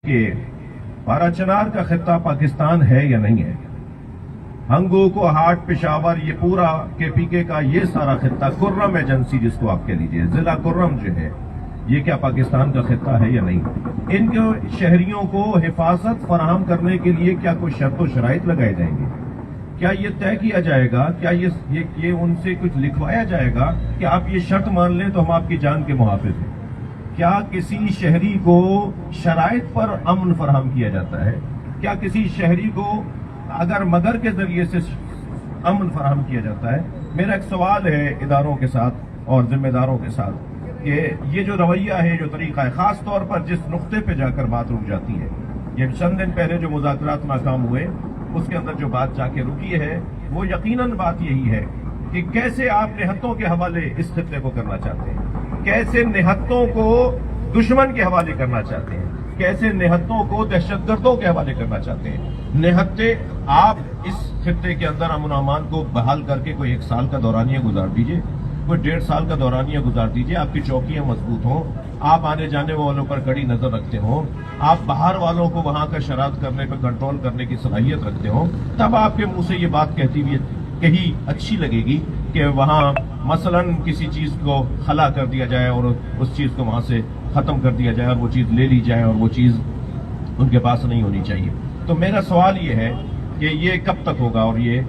کہ پارا چنار کا خطہ پاکستان ہے یا نہیں ہے. ہنگو کو ہاٹ پشاور یہ پورا کے پی کے کا یہ سارا خطہ کرم ایجنسی جس کو آپ کہہ لیجیے ضلع کرم جو ہے یہ کیا پاکستان کا خطہ ہے یا نہیں. ان کے شہریوں کو حفاظت فراہم کرنے کے لیے کیا کوئی شرط و شرائط لگائے جائیں گے؟ کیا یہ طے کیا جائے گا؟ کیا یہ ان سے کچھ لکھوایا جائے گا کہ آپ یہ شرط مان لیں تو ہم آپ کی جان کے محافظ ہیں؟ کیا کسی شہری کو شرائط پر امن فراہم کیا جاتا ہے؟ کیا کسی شہری کو اگر مگر کے ذریعے سے امن فراہم کیا جاتا ہے؟ میرا ایک سوال ہے اداروں کے ساتھ اور ذمہ داروں کے ساتھ کہ یہ جو رویہ ہے، جو طریقہ ہے، خاص طور پر جس نقطے پہ جا کر بات رک جاتی ہے، یہ چند دن پہلے جو مذاکرات ناکام ہوئے اس کے اندر جو بات جا کے رکی ہے وہ یقیناً بات یہی ہے کہ کیسے آپ نہتوں کے حوالے اس خطے کو کرنا چاہتے ہیں، کیسے نہتوں کو دشمن کے حوالے کرنا چاہتے ہیں، کیسے نہتوں کو دہشت گردوں کے حوالے کرنا چاہتے ہیں. نہتے آپ اس خطے کے اندر امن و امان کو بحال کر کے کوئی 1 سال کا دورانیہ گزار دیجئے، کوئی 1.5 سال کا دورانیہ گزار دیجئے، آپ کی چوکیاں مضبوط ہوں، آپ آنے جانے والوں پر کڑی نظر رکھتے ہوں، آپ باہر والوں کو وہاں کا شرائط کرنے پہ کنٹرول کرنے کی صلاحیت رکھتے ہوں، تب آپ کے منہ سے یہ بات کہی اچھی لگے گی کہ وہاں مثلاً کسی چیز کو خلا کر دیا جائے اور اس چیز کو وہاں سے ختم کر دیا جائے اور وہ چیز لے لی جائے اور وہ چیز ان کے پاس نہیں ہونی چاہیے. تو میرا سوال یہ ہے کہ یہ کب تک ہوگا اور یہ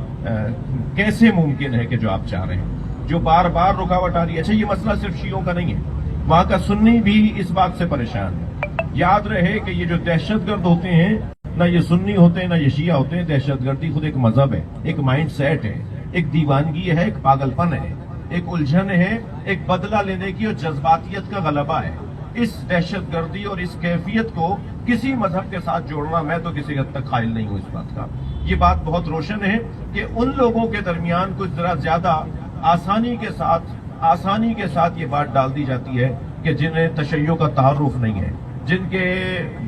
کیسے ممکن ہے کہ جو آپ چاہ رہے ہیں، جو بار بار رکاوٹ آ رہی ہے. اچھا، یہ مسئلہ صرف شیعوں کا نہیں ہے، وہاں کا سنی بھی اس بات سے پریشان ہے. یاد رہے کہ یہ جو دہشت گرد ہوتے ہیں، نہ یہ سنی ہوتے ہیں نہ یہ شیعہ ہوتے ہیں. دہشت گردی خود ایک مذہب ہے، ایک مائنڈ سیٹ ہے، ایک دیوانگی ہے، ایک پاگل پن ہے، ایک الجھن ہے، ایک بدلہ لینے کی اور جذباتیت کا غلبہ ہے. اس دہشت گردی اور اس کیفیت کو کسی مذہب کے ساتھ جوڑنا میں تو کسی حد تک قائل نہیں ہوں اس بات کا. یہ بات بہت روشن ہے کہ ان لوگوں کے درمیان کچھ ذرا زیادہ آسانی کے ساتھ یہ بات ڈال دی جاتی ہے کہ جنہیں تشیع کا تعارف نہیں ہے، جن کے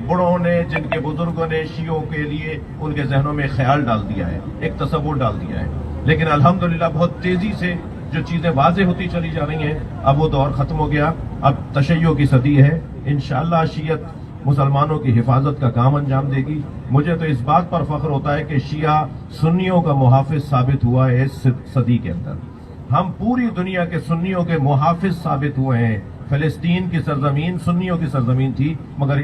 بڑوں نے، جن کے بزرگوں نے شیعوں کے لیے ان کے ذہنوں میں خیال ڈال دیا ہے، ایک تصور ڈال دیا ہے. لیکن الحمدللہ بہت تیزی سے جو چیزیں واضح ہوتی چلی جا رہی ہیں، اب وہ دور ختم ہو گیا، اب تشیع کی صدی ہے. انشاءاللہ شیعت مسلمانوں کی حفاظت کا کام انجام دے گی. مجھے تو اس بات پر فخر ہوتا ہے کہ شیعہ سنیوں کا محافظ ثابت ہوا ہے اس صدی کے اندر. ہم پوری دنیا کے سنیوں کے محافظ ثابت ہوئے ہیں. فلسطین کی سرزمین سنیوں کی سرزمین تھی، مگر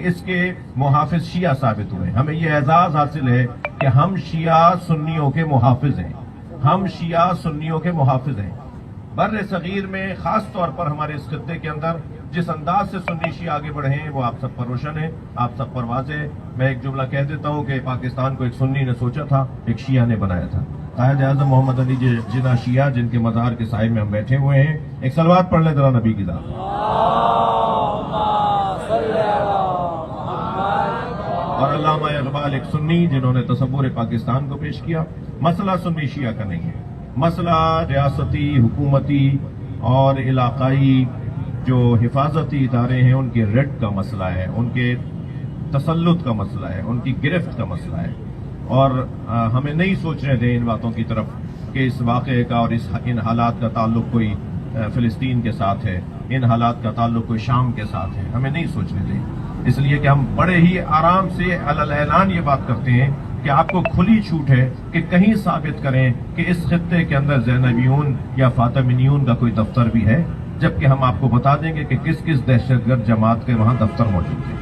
اس کے محافظ شیعہ ثابت ہوئے. ہمیں یہ اعزاز حاصل ہے کہ ہم شیعہ سنیوں کے محافظ ہیں، ہم شیعہ سنیوں کے محافظ ہیں. بر صغیر میں خاص طور پر ہمارے اس خطے کے اندر جس انداز سے سنی شیعہ آگے بڑھے ہیں وہ آپ سب پر روشن ہے، آپ سب پر واضح ہے. میں ایک جملہ کہہ دیتا ہوں کہ پاکستان کو ایک سنی نے سوچا تھا، ایک شیعہ نے بنایا تھا. قائد اعظم محمد علی جناح شیعہ، جن کے مزار کے سائے میں ہم بیٹھے ہوئے ہیں. ایک صلوات پڑھ لیں ذرا نبی کی ذات. اور علامہ اقبال ایک سنی جنہوں نے تصور پاکستان کو پیش کیا. مسئلہ سنی شیعہ کا نہیں ہے، مسئلہ ریاستی، حکومتی اور علاقائی جو حفاظتی ادارے ہیں ان کے ریڈ کا مسئلہ ہے، ان کے تسلط کا مسئلہ ہے، ان کی گرفت کا مسئلہ ہے. اور ہمیں نہیں سوچنے دیں ان باتوں کی طرف کہ اس واقعے کا اور ان حالات کا تعلق کوئی فلسطین کے ساتھ ہے، ان حالات کا تعلق کوئی شام کے ساتھ ہے. ہمیں نہیں سوچنے دیں، اس لیے کہ ہم بڑے ہی آرام سے علی اعلان یہ بات کرتے ہیں کہ آپ کو کھلی چھوٹ ہے کہ کہیں ثابت کریں کہ اس خطے کے اندر زینبیون یا فاطمینیون کا کوئی دفتر بھی ہے، جبکہ ہم آپ کو بتا دیں گے کہ کس کس دہشت گرد جماعت کے وہاں دفتر موجود ہیں.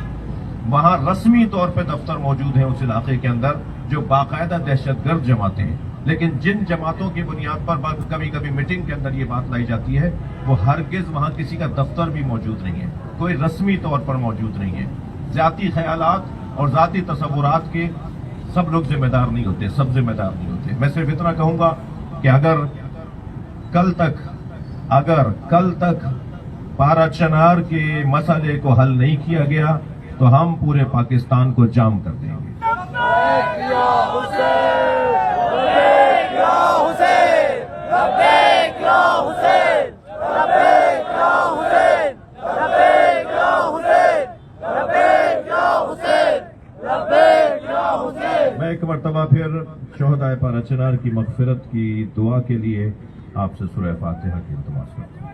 وہاں رسمی طور پہ دفتر موجود ہیں اس علاقے کے اندر جو باقاعدہ دہشت گرد جماعتیں ہیں. لیکن جن جماعتوں کی بنیاد پر کبھی کبھی میٹنگ کے اندر یہ بات لائی جاتی ہے، وہ ہرگز وہاں کسی کا دفتر بھی موجود نہیں ہے، کوئی رسمی طور پر موجود نہیں ہے. ذاتی خیالات اور ذاتی تصورات کے سب لوگ ذمہ دار نہیں ہوتے، سب ذمہ دار نہیں ہوتے. میں صرف اتنا کہوں گا کہ اگر کل تک پارا چنار کے مسئلے کو حل نہیں کیا گیا تو ہم پورے پاکستان کو جام کر دیں گے. میں ایک مرتبہ پھر شہدائے پارا چنار کی مغفرت کی دعا کے لیے آپ سے سورہ فاتحہ کی التماس کرتا ہوں.